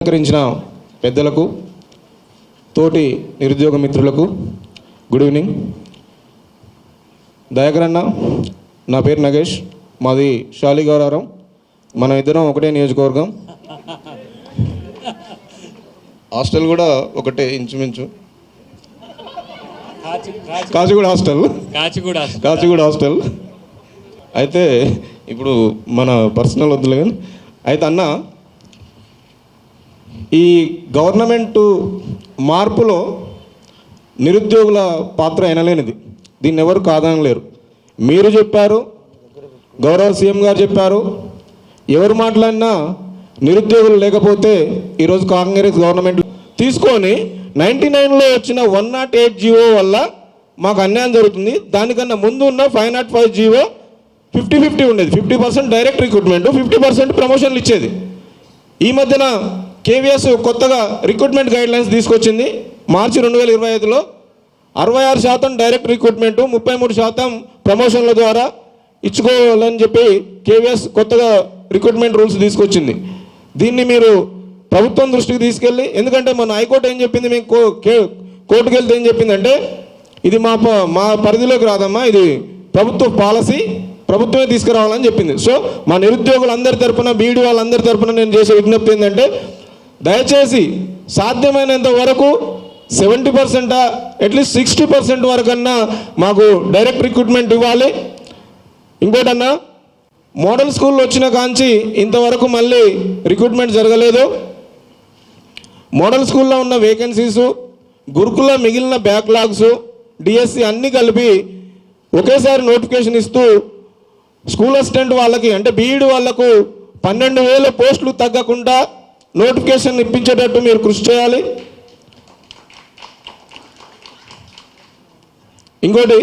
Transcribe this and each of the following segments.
అలంకరించిన పెద్దలకు తోటి నిరుద్యోగ మిత్రులకు గుడ్ ఈవినింగ్. దయాకర్ అన్న, నా పేరు నగేష్, మాది శాలిగౌరవరం. మనం ఇద్దరం ఒకటే నియోజకవర్గం, హాస్టల్ కూడా ఒకటే ఇంచుమించు, కాచిగూడ హాస్టల్. అయితే ఇప్పుడు మన పర్సనల్ వద్దులే కానీ, అయితే అన్న, ఈ గవర్నమెంటు మార్పులో నిరుద్యోగుల పాత్ర ఎనలేనిది, దీన్ని ఎవరు కాదనలేరు. మీరు చెప్పారు, గౌరవ సీఎం గారు చెప్పారు, ఎవరు మాట్లాడినా నిరుద్యోగులు లేకపోతే ఈరోజు కాంగ్రెస్ గవర్నమెంట్ తీసుకొని 99లో వచ్చిన 108 జీవో వల్ల మాకు అన్యాయం జరుగుతుంది. దానికన్నా ముందు ఉన్న 505 జీవో 50-50 ఉండేది. 50% డైరెక్ట్ రిక్రూట్మెంట్, 50% ప్రమోషన్లు ఇచ్చేది. ఈ మధ్యన కేవీఎస్ కొత్తగా రిక్రూట్మెంట్ గైడ్లైన్స్ తీసుకొచ్చింది. మార్చి 2025లో 66% డైరెక్ట్ రిక్రూట్మెంటు, 33% ప్రమోషన్ల ద్వారా ఇచ్చుకోవాలని చెప్పి కేవీఎస్ కొత్తగా రిక్రూట్మెంట్ రూల్స్ తీసుకొచ్చింది. దీన్ని మీరు ప్రభుత్వం దృష్టికి తీసుకెళ్ళి, ఎందుకంటే మన హైకోర్టు ఏం చెప్పింది, మేము కోర్టుకు వెళ్తే ఏం చెప్పిందంటే, ఇది మా పరిధిలోకి రాదమ్మా, ఇది ప్రభుత్వ పాలసీ, ప్రభుత్వమే తీసుకురావాలని చెప్పింది. సో మా నిరుద్యోగులందరి తరపున, బీఈడీ వాళ్ళందరి తరపున నేను చేసే విజ్ఞప్తి ఏంటంటే, దయచేసి సాధ్యమైనంత వరకు 70% అట్లీస్ట్ 60% వరకన్నా మాకు డైరెక్ట్ రిక్రూట్మెంట్ ఇవ్వాలి. ఇంకోటన్నా, మోడల్ స్కూల్లో వచ్చిన కాంచి ఇంతవరకు మళ్ళీ రిక్రూట్మెంట్ జరగలేదు. మోడల్ స్కూల్లో ఉన్న వేకెన్సీసు, గురుకుల మిగిలిన బ్యాక్లాగ్స్, డిఎస్సి అన్నీ కలిపి ఒకేసారి నోటిఫికేషన్ ఇస్తూ స్కూల్ అసిస్టెంట్ వాళ్ళకి, అంటే బీఈడీ వాళ్లకు 12,000 పోస్టులు తగ్గకుండా నోటిఫికేషన్ ఇప్పించేటట్టు మీరు కృషి చేయాలి. ఇంకోటి,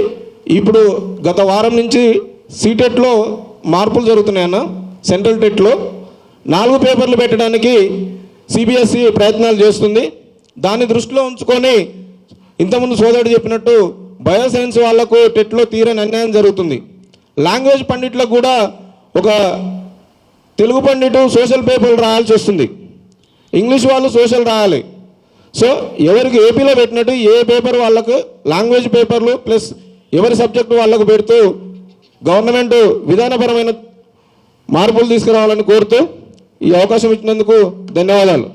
ఇప్పుడు గత వారం నుంచి సీటెట్లో మార్పులు జరుగుతున్నాయన్న. సెంట్రల్ టెట్లో 4 పేపర్లు పెట్టడానికి సిబిఎస్ఈ ప్రయత్నాలు చేస్తుంది. దాన్ని దృష్టిలో ఉంచుకొని ఇంతకుముందు సోదరుడు చెప్పినట్టు బయోసైన్స్ వాళ్లకు టెట్లో తీరని అన్యాయం జరుగుతుంది. లాంగ్వేజ్ పండిట్లకు కూడా ఒక తెలుగు పండిటు సోషల్ పేపర్లు రాయాల్సి వస్తుంది, ఇంగ్లీష్ వాళ్ళు సోషల్ రాయాలి. సో ఎవరికి ఏపీలో పెట్టినట్టు ఏ పేపర్ వాళ్ళకు లాంగ్వేజ్ పేపర్లు ప్లస్ ఎవరి సబ్జెక్టు వాళ్ళకు పెడుతూ గవర్నమెంట్ విధానపరమైన మార్పులు తీసుకురావాలని కోరుతూ ఈ అవకాశం ఇచ్చినందుకు ధన్యవాదాలు.